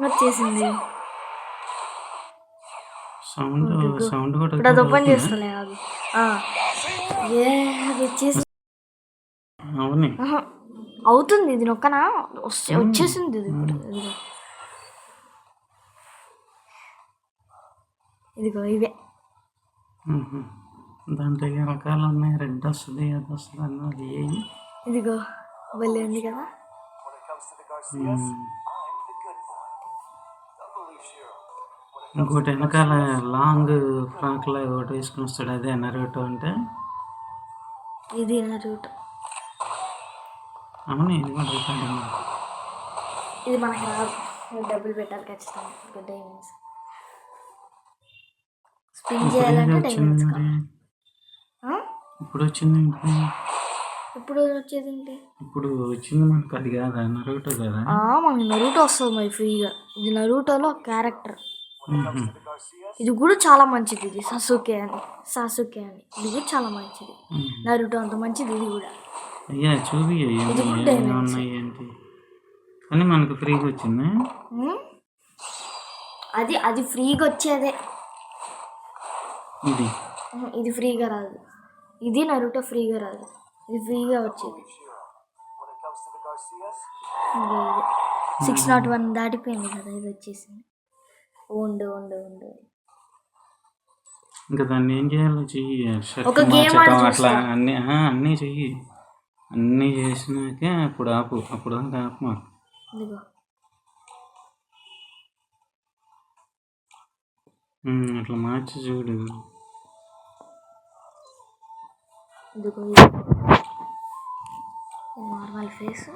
వచ్చేసింది. సౌండ్ కూడా ఇప్పుడు అది ఓపెన్ చేస్తలే అది వచ్చేసి అవుతుంది. ఇది నొక్కనా వచ్చేసింది. ఇది ఇప్పుడు ఇదిగో ఇవే దాంట్లో రకాలు ఉన్నాయి. రెడ్ వస్తుంది, అది వస్తుంది అన్నది. ఇదిగో వెళ్ళి ఉంది కదా. ఇంకోటి వెనకాల లాంగ్ ఫ్రాక్ లాగా ఒకటి వేసుకుని వస్తాడు. అదే నరుటో అంటే. ఇది నరుటో. అవును, ఇది కూడా రికార్డు. ఇది మనకి రాదు, డబ్బులు పెట్టాలి ఖచ్చితంగా. గుడ్ డైమండ్స్ స్పిన్ చేయాలంటే డైమండ్స్. ఇప్పుడు వచ్చింది. ఇప్పుడు వచ్చేది ఏంటి? ఇప్పుడు వచ్చింది మనకు అది కాదా, నరుటో కదా. మనకి నరుటో వస్తుంది మరి ఫ్రీగా. ఇది నరుటోలో క్యారెక్టర్. ఇది కూడా చాలా మంచిది. ఇది సాసుకే అని ఇది కూడా చాలా మంచిది. నరుటో అంత మంచిది ఇది కూడా. అయ్యా చూపి ఉన్నాయి ఏంటి అని. మనకు ఫ్రీగా వచ్చింది. అది ఫ్రీగా వచ్చేదే. ఇది ఫ్రీగా రాదు. ఇది నరుటో ఫ్రీగా రాదు, ఇది ఫ్రీగా వచ్చేది. 601 దాటిపోయింది కదా, ఇది వచ్చేసింది. ఉండు ఉండు ఉండు. ఇంకా దాన్ని ఏం చేయాలో చెయ్యి. షర్ట్ ఒక గేమ్ మార్చటం ఆడి అట్లా చూస్తా. అన్నీ చెయ్యి. అన్నీ చేసినాకే అప్పుడు ఆపు. అప్పుడు దాకా ఆపు. ఇదిగో అట్లా మార్చి చూడు. ఇదిగో నార్మల్ ఫేస్.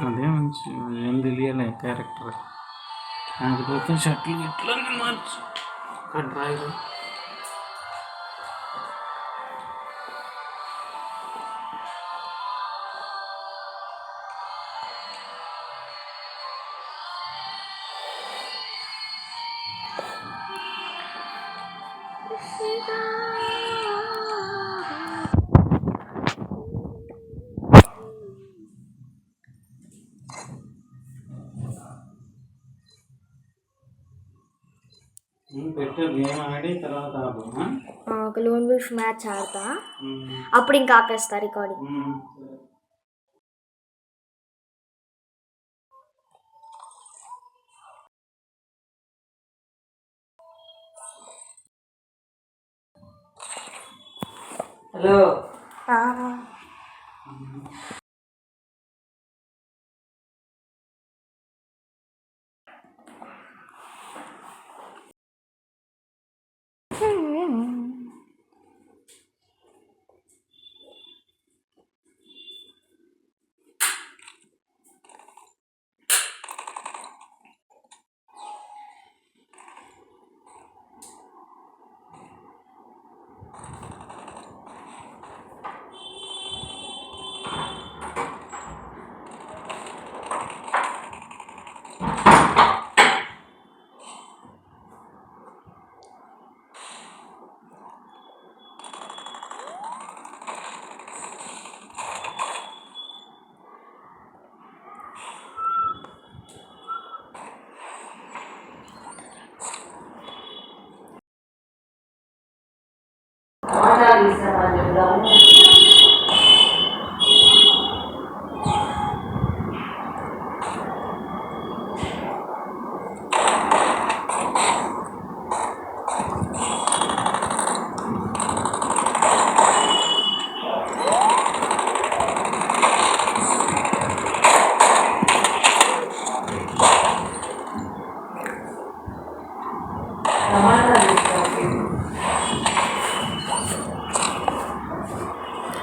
అదే మంచి ఏం తెలియాలి క్యారెక్టర్. కాకపోతే షర్ట్లు ఇట్లా మార్చు. డ్రాయర్ పెట్టు. గేమ్ ఆడి తర్వాత ఆపు. ఒక లోన్ విల్ఫ్ మ్యాచ్ ఆడతా, అప్పుడు ఇంకా ఆపేస్తా రికార్డింగ్. హలో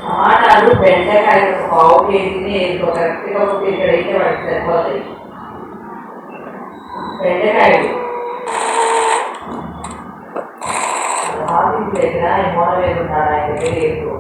టమాటాలు బెండకాయలు ఒక పావు కేజీని వేసుకో. కరెక్ట్గా ఒకటి ఇక్కడైతే వాడికి సరిపోతాయి. బెండకాయలు ఆఫీస్ దగ్గర మూల మీద ఉంటాడు, ఆయన దగ్గర వేసుకో.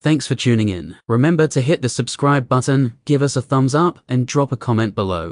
Thanks for tuning in. Remember to hit the subscribe button, give us a thumbs up, and drop a comment below.